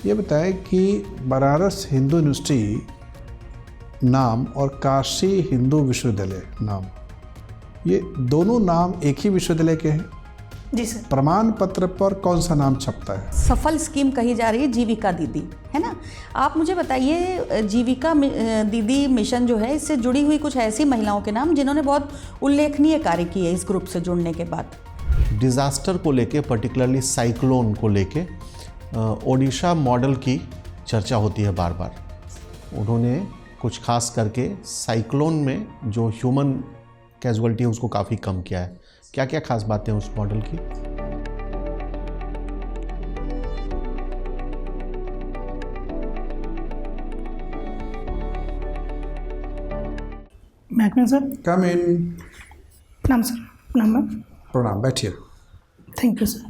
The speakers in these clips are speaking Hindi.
ये बताएं कि बनारस हिंदू यूनिवर्सिटी नाम और काशी हिंदू विश्वविद्यालय नाम, ये दोनों नाम एक ही विश्वविद्यालय के हैं? जी सर। प्रमाण पत्र पर कौन सा नाम छपता है? सफल स्कीम कही जा रही है जीविका दीदी, है ना। आप मुझे बताइए, जीविका दीदी मिशन जो है, इससे जुड़ी हुई कुछ ऐसी महिलाओं के नाम जिन्होंने बहुत उल्लेखनीय कार्य किए इस ग्रुप से जुड़ने के बाद। डिज़ास्टर को लेके, पर्टिकुलरली साइक्लोन को लेके ओडिशा मॉडल की चर्चा होती है बार बार। उन्होंने कुछ खास करके साइक्लोन में जो ह्यूमन कैजुअलिटी है उसको काफ़ी कम किया है। क्या क्या खास बातें हैं उस मॉडल की? मैकमेन सर। कम इन। प्रणाम सर। प्रणाम मैम। प्रणाम, बैठिए। Thank you sir.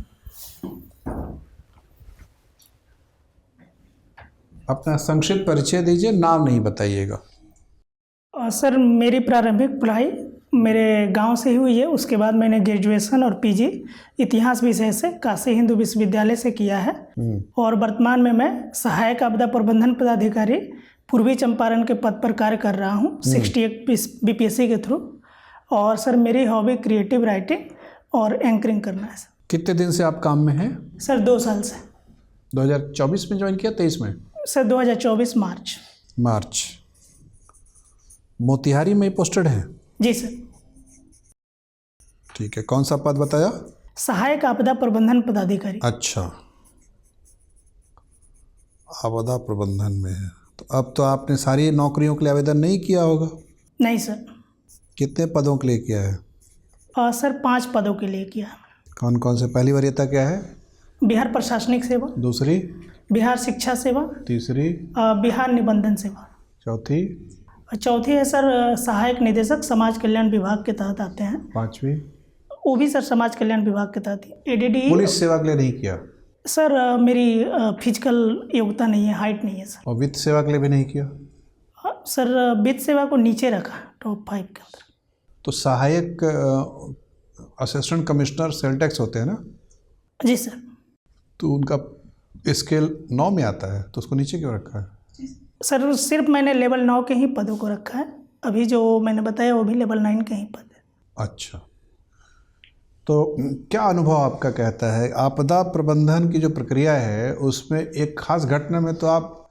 अपना संक्षिप्त परिचय दीजिए, नाम नहीं बताइएगा। सर, मेरी प्रारंभिक पढ़ाई मेरे गांव से ही हुई है। उसके बाद मैंने ग्रेजुएशन और पीजी इतिहास विषय से काशी हिंदू विश्वविद्यालय से किया है। और वर्तमान में मैं सहायक आपदा प्रबंधन पदाधिकारी पूर्वी चंपारण के पद पर कार्य कर रहा हूँ 68 बीपीएससी के थ्रू। और सर, मेरी हॉबी क्रिएटिव राइटिंग और एंकरिंग करना है सर। कितने दिन से आप काम में हैं? सर 2 साल से। 2024 में ज्वाइन किया, 23 में? सर 2024 मार्च। मोतिहारी में पोस्टेड हैं? जी सर। ठीक है, कौन सा पद बताया? सहायक आपदा प्रबंधन पदाधिकारी। अच्छा, आपदा प्रबंधन में है। तो अब तो आपने सारी नौकरियों के लिए आवेदन नहीं किया होगा? नहीं सर। कितने पदों के लिए किया है? सर 5 पदों के लिए किया। कौन कौन से? पहली वरीयता क्या है? बिहार प्रशासनिक सेवा। दूसरी? बिहार शिक्षा सेवा। तीसरी? बिहार निबंधन सेवा। चौथी है सर सहायक निदेशक समाज कल्याण विभाग के तहत आते हैं। पांचवी? वो भी सर समाज कल्याण विभाग के तहत ही। एडीडी। पुलिस सेवा के लिए नहीं किया? सर मेरी फिजिकल योग्यता नहीं है, हाइट नहीं है सर। और वित्त सेवा के लिए भी नहीं किया? सर वित्त सेवा को नीचे रखा टॉप 5 के अंदर। तो सहायक असिस्टेंट कमिश्नर सेल टैक्स होते हैं ना? जी सर। तो उनका स्केल 9 में आता है, तो उसको नीचे क्यों रखा है? सर सिर्फ मैंने लेवल 9 के ही पदों को रखा है। अभी जो मैंने बताया वो भी लेवल 9 के ही पद है। अच्छा, तो क्या अनुभव आपका कहता है आपदा प्रबंधन की जो प्रक्रिया है उसमें एक खास घटना में तो आप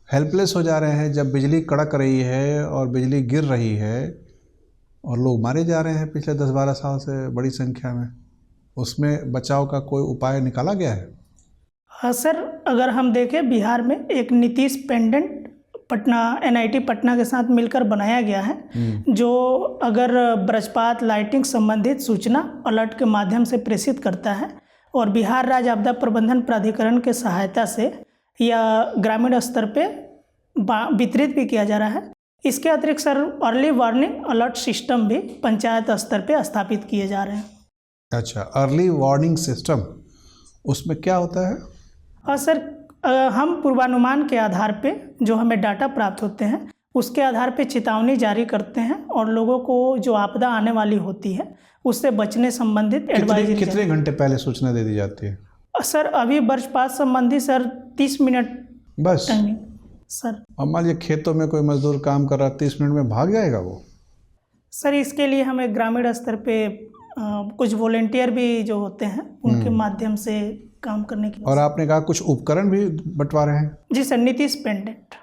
हेल्पलेस हो जा रहे हैं, जब बिजली कड़क रही है और बिजली गिर रही है और लोग मारे जा रहे हैं पिछले 10-12 साल से बड़ी संख्या में, उसमें बचाव का कोई उपाय निकाला गया है? हाँ सर, अगर हम देखें बिहार में एक नीतीश पेंडेंट पटना एनआईटी पटना के साथ मिलकर बनाया गया है, जो अगर वज्रपात लाइटिंग संबंधित सूचना अलर्ट के माध्यम से प्रेषित करता है और बिहार राज्य आपदा प्रबंधन प्राधिकरण के सहायता से या ग्रामीण स्तर पे वितरित भी किया जा रहा है। इसके अतिरिक्त sir early warning alert system भी पंचायत स्तर पे स्थापित किए जा रहे हैं। अच्छा, अर्ली वार्निंग सिस्टम, उसमें क्या होता है? और सर हम पूर्वानुमान के आधार पे जो हमें डाटा प्राप्त होते हैं उसके आधार पे चेतावनी जारी करते हैं और लोगों को जो आपदा आने वाली होती है उससे बचने संबंधित एडवाइजरी। कितने घंटे पहले सूचना दे दी जाती है? सर अभी वज्रपात संबंधी सर 30 मिनट बस टाइमिंग सर। अब मान लीजिए खेतों में कोई मजदूर काम कर रहा है, 30 मिनट में भाग जाएगा वो? सर इसके लिए हमें ग्रामीण स्तर पे कुछ वॉलेंटियर भी जो होते हैं उनके माध्यम से काम करने की। और आपने कहा कुछ उपकरण भी बंटवा रहे हैं? जी सर। नीतीश पेंडेंट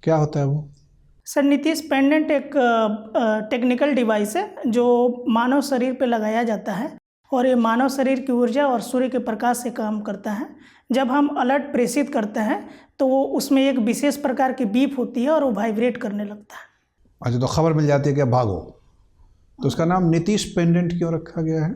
क्या होता है वो? सर नीतीश पेंडेंट एक टेक्निकल डिवाइस है जो मानव शरीर पे लगाया जाता है और ये मानव शरीर की ऊर्जा और सूर्य के प्रकाश से काम करता है। जब हम अलर्ट प्रेषित करते हैं तो वो उसमें एक विशेष प्रकार की बीप होती है और वो वाइब्रेट करने लगता है। अच्छा, तो खबर मिल जाती है कि भागो, तो उसका नाम नीतीश पेंडेंट क्यों रखा गया है?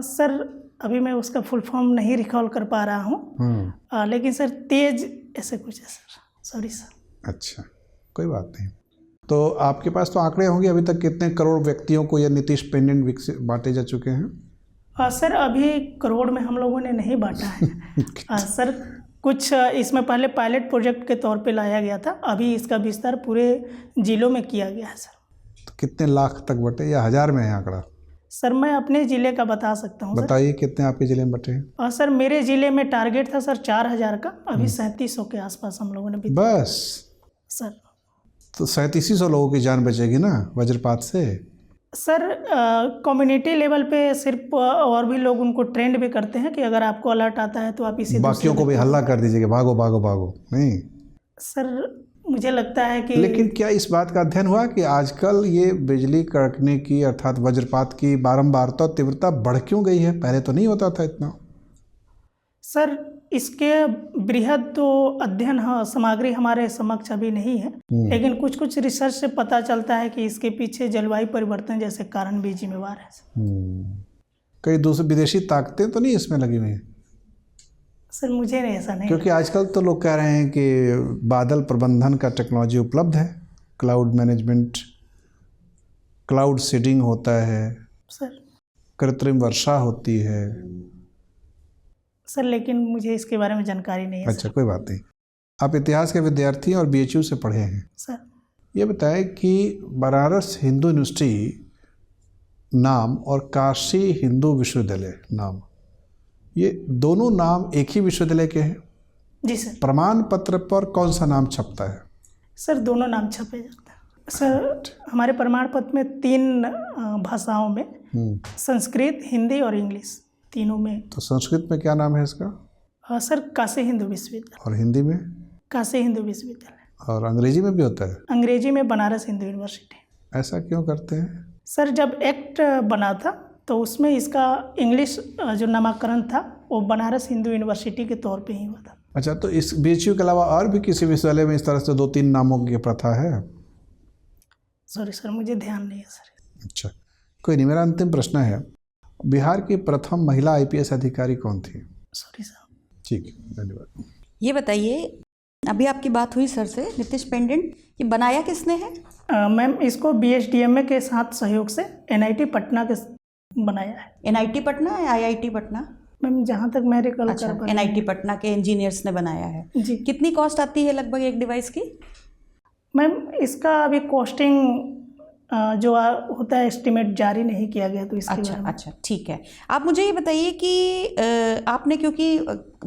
सर अभी मैं उसका फुल फॉर्म नहीं रिकॉल कर पा रहा हूँ, लेकिन सर तेज ऐसे कुछ है सर। Sorry sir. अच्छा, कोई बात नहीं। तो आपके पास तो आंकड़े होंगे अभी तक कितने करोड़ व्यक्तियों को यह नीतीश पेंडेंट बांटे जा चुके हैं? सर अभी करोड़ में हम लोगों ने नहीं बांटा है। सर कुछ इसमें पहले पायलट प्रोजेक्ट के तौर पे लाया गया था, अभी इसका विस्तार पूरे जिलों में किया गया है सर। तो कितने लाख तक बटे या 1000 में है आंकड़ा? सर मैं अपने ज़िले का बता सकता हूँ सर। बताइए कितने आपके जिले में बटे हैं? सर मेरे ज़िले में टारगेट था सर 4000 का, अभी 3700 के आसपास हम लोगों ने भी बस। सर। तो 3700 लोगों की जान बचेगी ना वज्रपात से? सर कम्युनिटी लेवल पे सिर्फ और भी लोग उनको ट्रेंड भी करते हैं कि अगर आपको अलर्ट आता है तो आप इसी बाकियों को भी हल्ला कर दीजिए कि भागो भागो भागो, नहीं? सर मुझे लगता है कि लेकिन क्या इस बात का अध्ययन हुआ कि आजकल ये बिजली कड़कने की अर्थात वज्रपात की बारंबारता और तीव्रता बढ़ क्यों गई है? पहले तो नहीं होता था इतना। सर इसके बृहद तो अध्ययन सामग्री हमारे समक्ष अभी नहीं है, लेकिन कुछ कुछ रिसर्च से पता चलता है कि इसके पीछे जलवायु परिवर्तन जैसे कारण भी जिम्मेवार है। कई दूसरी विदेशी ताकतें तो नहीं इसमें लगी हुई हैं? सर मुझे नहीं ऐसा नहीं, क्योंकि आजकल तो लोग कह रहे हैं कि बादल प्रबंधन का टेक्नोलॉजी उपलब्ध है, क्लाउड मैनेजमेंट, क्लाउड सीडिंग होता है सर। कृत्रिम वर्षा होती है। सर लेकिन मुझे इसके बारे में जानकारी नहीं है। अच्छा कोई बात नहीं। आप इतिहास के विद्यार्थी और BHU से पढ़े हैं। सर ये बताएं कि बनारस हिंदू यूनिवर्सिटी नाम और काशी हिंदू विश्वविद्यालय नाम, ये दोनों नाम एक ही विश्वविद्यालय के हैं? जी सर। प्रमाण पत्र पर कौन सा नाम छपता है? सर दोनों नाम छपे जाते हैं सर। हमारे प्रमाण पत्र में 3 भाषाओं में, संस्कृत, हिंदी और इंग्लिश, तीनों में। तो संस्कृत में क्या नाम है इसका? सर काशी हिंदू विश्वविद्यालय। और हिंदी में? काशी हिंदू विश्वविद्यालय। और अंग्रेजी में भी होता है? अंग्रेजी में बनारस हिंदू यूनिवर्सिटी। ऐसा क्यों करते हैं? सर जब एक्ट बना था तो उसमें इसका इंग्लिश जो नामकरण था वो बनारस हिंदू यूनिवर्सिटी के तौर पे ही हुआ था। अच्छा, तो इस BHU के अलावा और भी किसी विश्वविद्यालय में इस तरह से 2-3 नामों की प्रथा है? सॉरी सर मुझे ध्यान नहीं है सर। अच्छा कोई नहीं। मेरा अंतिम प्रश्न है, बिहार की प्रथम महिला IPS अधिकारी कौन थी? Sorry sir. ठीक है, धन्यवाद। ये बताइए, अभी आपकी बात हुई सर से, नीतीश पेंडेंट, ये बनाया किसने है? मैम इसको BSDMA के साथ सहयोग से NIT पटना के बनाया है। NIT पटना या IIT पटना? मैम जहाँ तक मैं रिकॉल अच्छा, कर पा रही NIT पटना के इंजीनियर्स ने बनाया है जी। कितनी कॉस्ट आती है लगभग एक डिवाइस की? मैम इसका अभी कॉस्टिंग जो होता है एस्टिमेट जारी नहीं किया गया, तो इसके बारे में। अच्छा ठीक है। आप मुझे ये बताइए कि आपने क्योंकि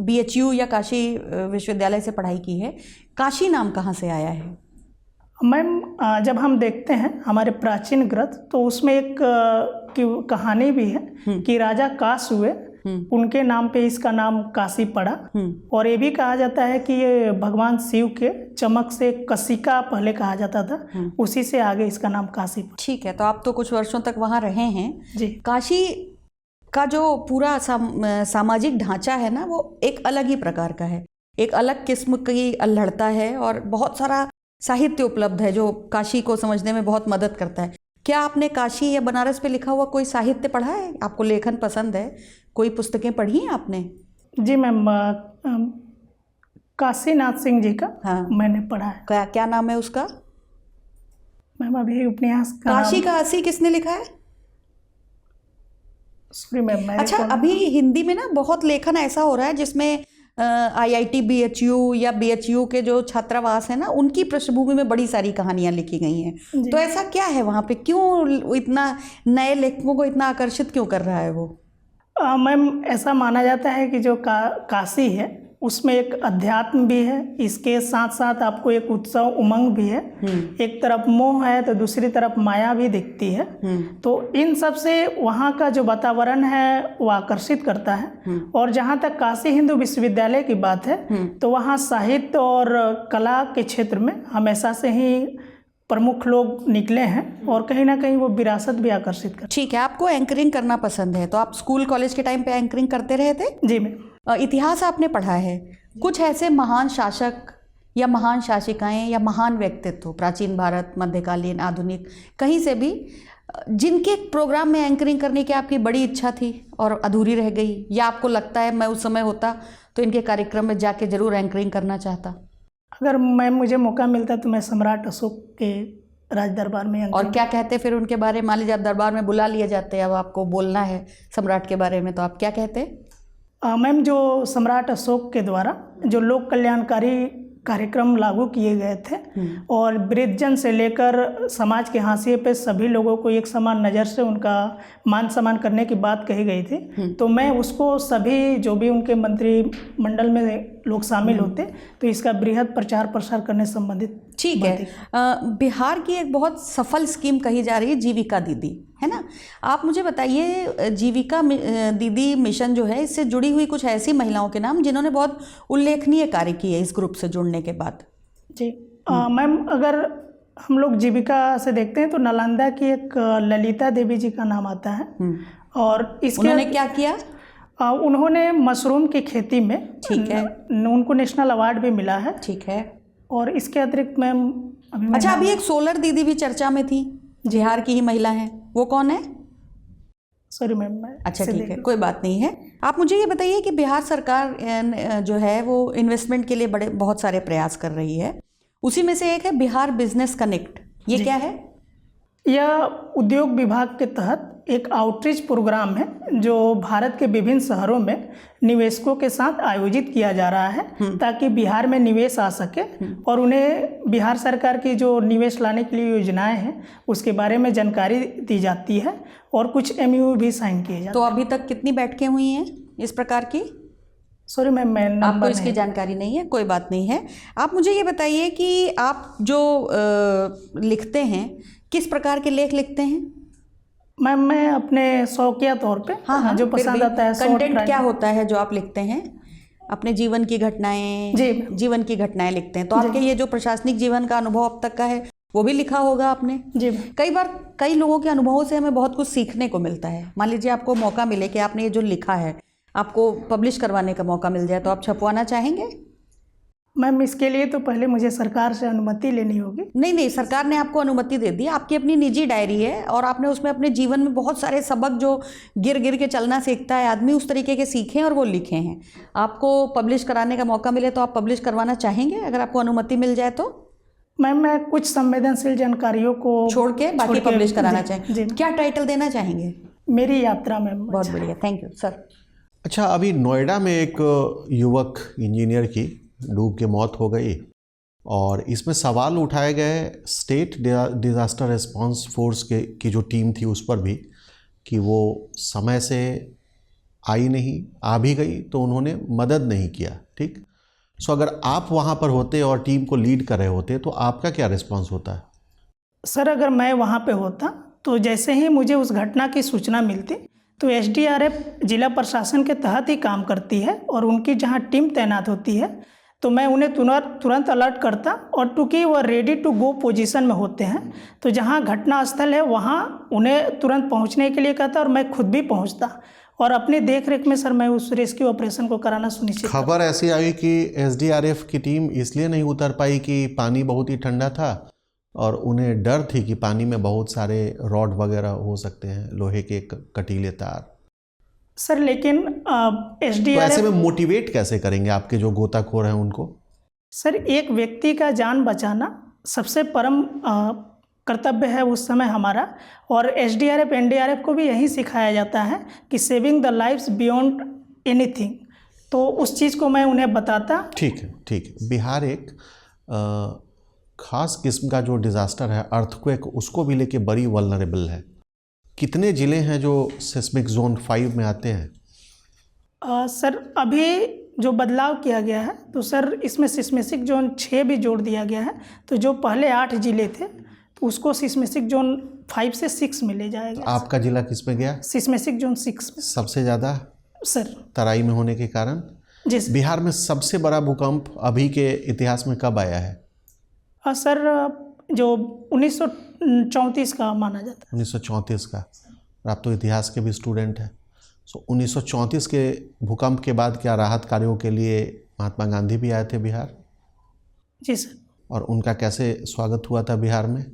BHU या काशी विश्वविद्यालय से पढ़ाई की है, काशी नाम कहाँ से आया है? मैम जब हम देखते हैं हमारे प्राचीन ग्रंथ तो उसमें एक कहानी भी है कि राजा काश हुए, उनके नाम पे इसका नाम काशी पड़ा। और ये भी कहा जाता है कि ये भगवान शिव के चमक से कशिका पहले कहा जाता था, उसी से आगे इसका नाम काशी पड़ा। ठीक है, तो आप तो कुछ वर्षों तक वहाँ रहे हैं जी। काशी का जो पूरा सामाजिक ढांचा है ना, वो एक अलग ही प्रकार का है, एक अलग किस्म की अल्हड़ता है और बहुत सारा साहित्य उपलब्ध है जो काशी को समझने में बहुत मदद करता है। क्या आपने काशी या बनारस पे लिखा हुआ कोई साहित्य पढ़ा है? आपको लेखन पसंद है? कोई पुस्तकें पढ़ी हैं आपने? जी मैम, काशीनाथ सिंह जी का मैंने पढ़ा है। क्या नाम है उसका? मैम अभी उपन्यास का काशी का अस्सी किसने लिखा है? Sorry ma'am. अच्छा, अभी हिंदी में ना बहुत लेखन ऐसा हो रहा है जिसमें IIT BHU या BHU के जो छात्रावास है ना, उनकी पृष्ठभूमि में बड़ी सारी कहानियां लिखी गई हैं। तो ऐसा क्या है वहाँ पे, क्यों इतना नए लेखकों को इतना आकर्षित क्यों कर रहा है वो? मैम ऐसा माना जाता है कि जो काशी है उसमें एक अध्यात्म भी है, इसके साथ साथ आपको एक उत्सव उमंग भी है। एक तरफ मोह है तो दूसरी तरफ माया भी दिखती है। तो इन सब से वहाँ का जो वातावरण है वो आकर्षित करता है। और जहाँ तक काशी हिंदू विश्वविद्यालय की बात है तो वहाँ साहित्य और कला के क्षेत्र में हमेशा से ही प्रमुख लोग निकले हैं और कहीं ना कहीं वो विरासत भी आकर्षित करते हैं। ठीक है, आपको एंकरिंग करना पसंद है, तो आप स्कूल कॉलेज के टाइम पे एंकरिंग करते रहे थे? जी मैम। इतिहास आपने पढ़ा है, कुछ ऐसे महान शासक या महान शासिकाएं या महान व्यक्तित्व प्राचीन भारत, मध्यकालीन, आधुनिक, कहीं से भी, जिनके प्रोग्राम में एंकरिंग करने की आपकी बड़ी इच्छा थी और अधूरी रह गई, या आपको लगता है मैं उस समय होता तो इनके कार्यक्रम में जाके जरूर एंकरिंग करना चाहता? अगर मैं मुझे मौका मिलता तो मैं सम्राट अशोक के राज दरबार में। और क्या कहते फिर उनके बारे में? मान लीजिए आप दरबार में बुला लिए जाते, अब आपको बोलना है सम्राट के बारे में, तो आप क्या कहते? मैम जो सम्राट अशोक के द्वारा जो लोक कल्याणकारी कार्यक्रम लागू किए गए थे और वृद्धजन से लेकर समाज के हाशिए पे सभी लोगों को एक समान नज़र से उनका मान सम्मान करने की बात कही गई थी। तो मैं उसको सभी जो भी उनके मंत्रिमंडल में लोग शामिल होते तो इसका बृहद प्रचार प्रसार करने संबंधित ठीक है। बिहार की एक बहुत सफल स्कीम कही जा रही है जीविका दीदी, है ना। आप मुझे बताइए जीविका दीदी मिशन जो है इससे जुड़ी हुई कुछ ऐसी महिलाओं के नाम जिन्होंने बहुत उल्लेखनीय कार्य किए इस ग्रुप से जुड़ने के बाद। जी मैम, अगर हम लोग जीविका से देखते हैं तो नालंदा की एक ललिता देवी जी का नाम आता है और इसके उन्होंने क्या किया? उन्होंने मशरूम की खेती में, ठीक है, उनको नेशनल अवार्ड भी मिला है। ठीक है। और इसके अतिरिक्त मैम अभी एक सोलर दीदी भी चर्चा में थी, बिहार की ही महिला है, वो कौन है? सॉरी मैम, अच्छा ठीक है, कोई बात नहीं है। आप मुझे ये बताइए कि बिहार सरकार जो है वो इन्वेस्टमेंट के लिए बहुत सारे प्रयास कर रही है, उसी में से एक है बिहार बिजनेस कनेक्ट। ये क्या है? यह उद्योग विभाग के तहत एक आउटरीच प्रोग्राम है जो भारत के विभिन्न शहरों में निवेशकों के साथ आयोजित किया जा रहा है ताकि बिहार में निवेश आ सके और उन्हें बिहार सरकार की जो निवेश लाने के लिए योजनाएं हैं उसके बारे में जानकारी दी जाती है और कुछ MOU भी साइन किए जाते हैं। तो अभी तक कितनी बैठकें हुई हैं इस प्रकार की? सॉरी मैम, मैं आपको इसकी जानकारी नहीं है, कोई बात नहीं है। आप मुझे ये बताइए कि आप जो लिखते हैं किस प्रकार के लेख लिखते हैं? मैम मैं अपने शौकिया तौर पे जो पसंद आता है। कंटेंट क्या होता है जो आप लिखते हैं? अपने जीवन की घटनाएं, जीवन की घटनाएं लिखते हैं। तो आपके ये जो प्रशासनिक जीवन का अनुभव अब तक का है वो भी लिखा होगा आपने? जी। कई बार कई लोगों के अनुभवों से हमें बहुत कुछ सीखने को मिलता है। मान लीजिए आपको मौका मिले कि आपने ये जो लिखा है आपको पब्लिश करवाने का मौका मिल जाए तो आप छपवाना चाहेंगे? मैम इसके लिए तो पहले मुझे सरकार से अनुमति लेनी होगी। नहीं, सरकार ने आपको अनुमति दे दी। आपकी अपनी निजी डायरी है और आपने उसमें अपने जीवन में बहुत सारे सबक जो गिर गिर के चलना सीखता है आदमी, उस तरीके के सीखे और वो लिखे हैं। आपको पब्लिश कराने का मौका मिले तो आप पब्लिश करवाना चाहेंगे अगर आपको अनुमति मिल जाए तो? मैम मैं कुछ संवेदनशील जानकारियों को छोड़ के बाकी पब्लिश कराना चाहेंगे। क्या टाइटल देना चाहेंगे? मेरी यात्रा मैम। बहुत बढ़िया, थैंक यू सर। अच्छा, अभी नोएडा में एक युवक इंजीनियर की डूब के मौत हो गई और इसमें सवाल उठाए गए स्टेट डिज़ास्टर रिस्पांस फोर्स की जो टीम थी उस पर भी कि वो समय से आई नहीं, आ भी गई तो उन्होंने मदद नहीं किया। ठीक, सो अगर आप वहाँ पर होते और टीम को लीड कर रहे होते तो आपका क्या रिस्पांस होता है? सर अगर मैं वहाँ पे होता तो जैसे ही मुझे उस घटना की सूचना मिलती तो SDRF जिला प्रशासन के तहत ही काम करती है और उनकी जहाँ टीम तैनात होती है तो मैं उन्हें तुरंत अलर्ट करता और चूँकि वह रेडी टू गो पोजीशन में होते हैं तो जहाँ घटना स्थल है वहाँ उन्हें तुरंत पहुँचने के लिए कहता और मैं खुद भी पहुँचता और अपनी देख रेख में सर मैं उस रेस्क्यू ऑपरेशन को कराना सुनिश्चित। खबर ऐसी आई कि SDRF की टीम इसलिए नहीं उतर पाई कि पानी बहुत ही ठंडा था और उन्हें डर थी कि पानी में बहुत सारे रॉड वगैरह हो सकते हैं, लोहे के कटीले तार। सर लेकिन SDRF तो ऐसे में मोटिवेट कैसे करेंगे आपके जो गोताखोर हैं उनको? सर एक व्यक्ति का जान बचाना सबसे परम कर्तव्य है उस समय हमारा और SDRF NDRF को भी यही सिखाया जाता है कि saving the life's beyond anything. तो उस चीज़ को मैं उन्हें बताता। ठीक है। बिहार एक ख़ास किस्म का जो डिज़ास्टर है अर्थक्वेक, उसको भी लेके बड़ी वल्नरेबल है। कितने ज़िले हैं जो सिस्मिक जोन 5 में आते हैं? सर अभी जो बदलाव किया गया है तो सर इसमें सिस्मिक जोन 6 भी जोड़ दिया गया है। तो जो पहले 8 ज़िले थे तो उसको सिस्मिक जोन 5 से 6 में ले जाएगा। आपका ज़िला किस में गया? सिस्मिक जोन 6 में। सबसे ज़्यादा सर तराई में होने के कारण? जी। बिहार में सबसे बड़ा भूकंप अभी के इतिहास में कब आया है? सर जो 1934 का माना जाता है। 1934 का। आप तो इतिहास के भी स्टूडेंट हैं। सो 1934 के भूकंप के बाद क्या राहत कार्यों के लिए महात्मा गांधी भी आए थे बिहार? जी सर। और उनका कैसे स्वागत हुआ था बिहार में?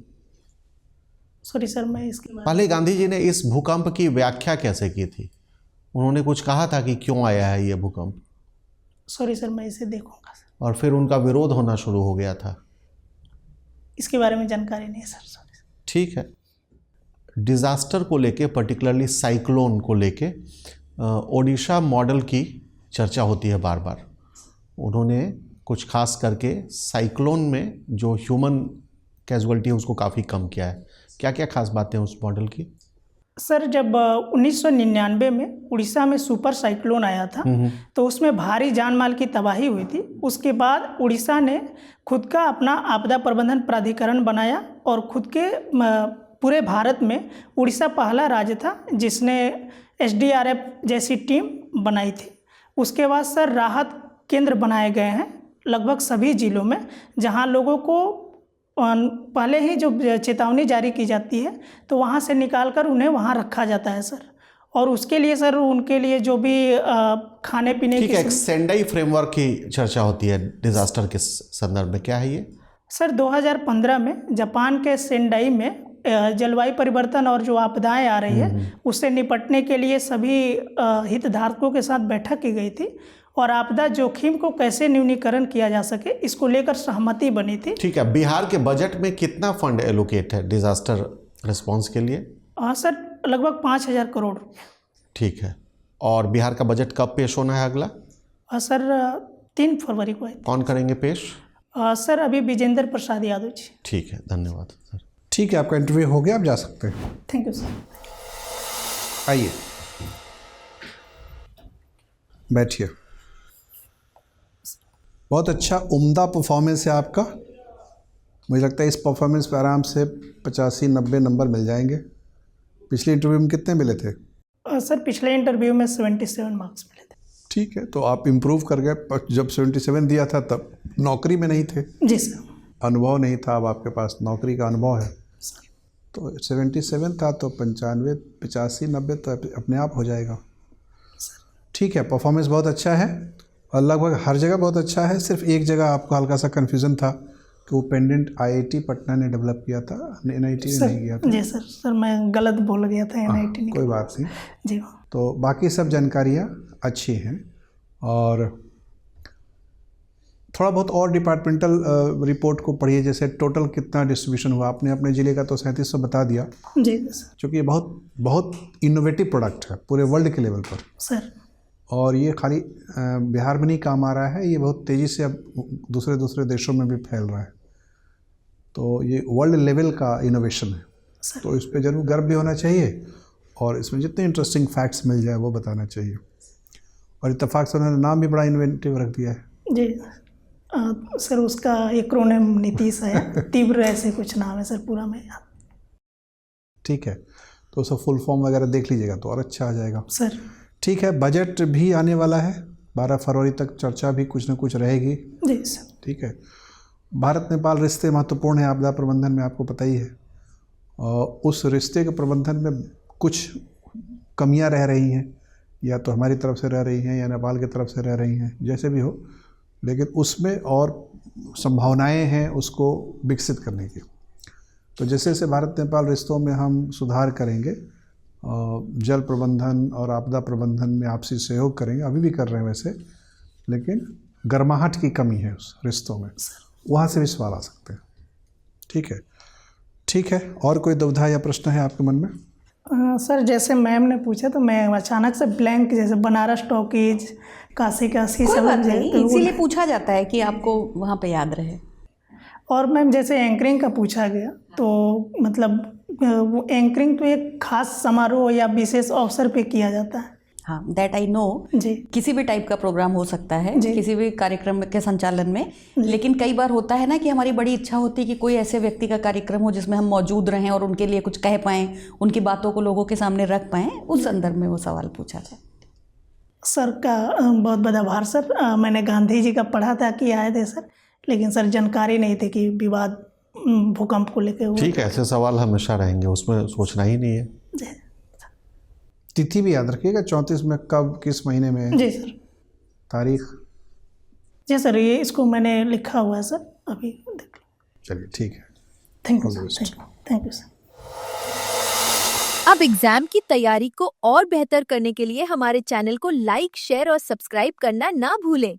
सॉरी सर, मैं इसके पहले गांधी जी ने इस भूकंप की व्याख्या कैसे की थी? उन्होंने कुछ कहा था कि क्यों आया है ये भूकंप? सॉरी सर, मैं इसे देखूंगा सर। और फिर उनका विरोध होना शुरू हो गया था। इसके बारे में जानकारी नहीं है सर। सॉरी। ठीक है। डिज़ास्टर को लेके, पर्टिकुलरली साइक्लोन को लेके ओडिशा मॉडल की चर्चा होती है बार बार। उन्होंने कुछ खास करके साइक्लोन में जो ह्यूमन कैजुअलिटी है उसको काफ़ी कम किया है। क्या क्या खास बातें हैं उस मॉडल की? सर जब 1999 में उड़ीसा में सुपर साइक्लोन आया था तो उसमें भारी जान माल की तबाही हुई थी। उसके बाद उड़ीसा ने खुद का अपना आपदा प्रबंधन प्राधिकरण बनाया और खुद के पूरे भारत में उड़ीसा पहला राज्य था जिसने SDRF जैसी टीम बनाई थी। उसके बाद सर राहत केंद्र बनाए गए हैं लगभग सभी ज़िलों में, जहां लोगों को पहले ही जो चेतावनी जारी की जाती है तो वहां से निकालकर उन्हें वहां रखा जाता है सर। और उसके लिए सर उनके लिए जो भी खाने पीने ठीक की है, एक सेंडाई फ्रेमवर्क की चर्चा होती है डिजास्टर के संदर्भ में, क्या है ये? सर 2015 में जापान के सेंडाई में जलवायु परिवर्तन और जो आपदाएं आ रही है उससे निपटने के लिए सभी हितधारकों के साथ बैठक की गई थी और आपदा जोखिम को कैसे न्यूनीकरण किया जा सके इसको लेकर सहमति बनी थी। ठीक है, बिहार के बजट में कितना फंड एलोकेट है डिजास्टर रिस्पांस के लिए? सर लगभग 5,000 करोड़ रुपये। ठीक है, और बिहार का बजट कब पेश होना है अगला? सर 3 फरवरी को है। कौन करेंगे पेश? सर अभी विजेंद्र प्रसाद यादव जी। ठीक है, धन्यवाद सर। ठीक है, आपका इंटरव्यू हो गया, आप जा सकते हैं। Thank you sir. आइए बैठिए। बहुत अच्छा उम्दा परफॉर्मेंस है आपका। मुझे लगता है इस परफॉर्मेंस पे आराम से 85-90 नंबर मिल जाएंगे। पिछले इंटरव्यू में कितने मिले थे? सर पिछले इंटरव्यू में 77 मार्क्स मिले थे। ठीक है, तो आप इम्प्रूव कर गए। जब 77 दिया था तब नौकरी में नहीं थे। जी सर। अनुभव नहीं था, अब आपके पास नौकरी का अनुभव है। तो 77 था तो 95, 85, 90 तो अपने आप हो जाएगा। ठीक है, परफॉर्मेंस बहुत अच्छा है और लगभग हर जगह बहुत अच्छा है। सिर्फ एक जगह आपको हल्का सा कन्फ्यूज़न था कि वो पेंडेंट IIT पटना ने डेवलप किया था, NIT ने नहीं किया था। जी सर मैं गलत बोल गया था, NIT ने। कोई बात नहीं जी। तो बाकी सब जानकारियाँ अच्छी हैं और थोड़ा बहुत और डिपार्टमेंटल रिपोर्ट को पढ़िए, जैसे टोटल कितना डिस्ट्रीब्यूशन हुआ। आपने अपने ज़िले का तो 3700 बता दिया। जी सर। क्योंकि ये बहुत इनोवेटिव प्रोडक्ट है पूरे वर्ल्ड के लेवल पर सर। और ये खाली बिहार में नहीं काम आ रहा है, ये बहुत तेज़ी से अब दूसरे देशों में भी फैल रहा है। तो ये वर्ल्ड लेवल का इनोवेशन है, तो इस पर ज़रूर गर्व भी होना चाहिए और इसमें जितने इंटरेस्टिंग फैक्ट्स मिल जाए वो बताना चाहिए। और इत्तेफाक से उन्होंने नाम भी बड़ा इनोवेटिव रख दिया है। जी सर, उसका एक्रोनिम नीतीश है, तीव्र ऐसे कुछ नाम है सर, पूरा में याद। ठीक है, तो उसका फुल फॉर्म वगैरह देख लीजिएगा तो और अच्छा आ जाएगा सर। ठीक है, बजट भी आने वाला है, 12 फरवरी तक चर्चा भी कुछ न कुछ रहेगी। जी सर। ठीक है, भारत नेपाल रिश्ते महत्वपूर्ण है आपदा प्रबंधन में, आपको पता ही है। और उस रिश्ते के प्रबंधन में कुछ कमियां रह रही हैं, या तो हमारी तरफ से रह रही हैं या नेपाल की तरफ से रह रही हैं, जैसे भी हो, लेकिन उसमें और संभावनाएं हैं उसको विकसित करने की। तो जैसे जैसे भारत नेपाल रिश्तों में हम सुधार करेंगे, जल प्रबंधन और आपदा प्रबंधन में आपसी सहयोग करेंगे, अभी भी कर रहे हैं वैसे, लेकिन गर्माहट की कमी है उस रिश्तों में, वहाँ से भी सवाल आ सकते हैं। ठीक है, और कोई दुविधा या प्रश्न है आपके मन में? सर जैसे मैम ने पूछा तो मैं अचानक से ब्लैंक, जैसे बनारस टॉकीज, काशी कोई बात नहीं, इसीलिए पूछा जाता है कि आपको वहाँ पे याद रहे। और मैम जैसे एंकरिंग का पूछा गया तो मतलब वो एंकरिंग तो एक खास समारोह या विशेष अवसर पे किया जाता है। हाँ, दैट आई नो। जी। किसी भी टाइप का प्रोग्राम हो सकता है, किसी भी कार्यक्रम के संचालन में, लेकिन कई बार होता है ना कि हमारी बड़ी इच्छा होती है कि कोई ऐसे व्यक्ति का कार्यक्रम हो जिसमें हम मौजूद रहें और उनके लिए कुछ कह पाएँ, उनकी बातों को लोगों के सामने रख पाएँ, उस संदर्भ में वो सवाल पूछा जाए। सर का बहुत बहुत आभार सर। मैंने गांधी जी का पढ़ा था कि आए थे सर, लेकिन सर जानकारी नहीं थी कि विवाद भूकंप को लेकर। ठीक है, ऐसे सवाल हमेशा रहेंगे, उसमें सोचना ही नहीं है। तिथि भी याद रखिएगा, 34 में कब, किस महीने में? जी सर। तारीख? जी सर, ये इसको मैंने लिखा हुआ है सर, अभी देख लो। चलिए ठीक है, thank you sir. Thank you sir. अब एग्जाम की तैयारी को और बेहतर करने के लिए हमारे चैनल को लाइक, शेयर और सब्सक्राइब करना ना भूलें।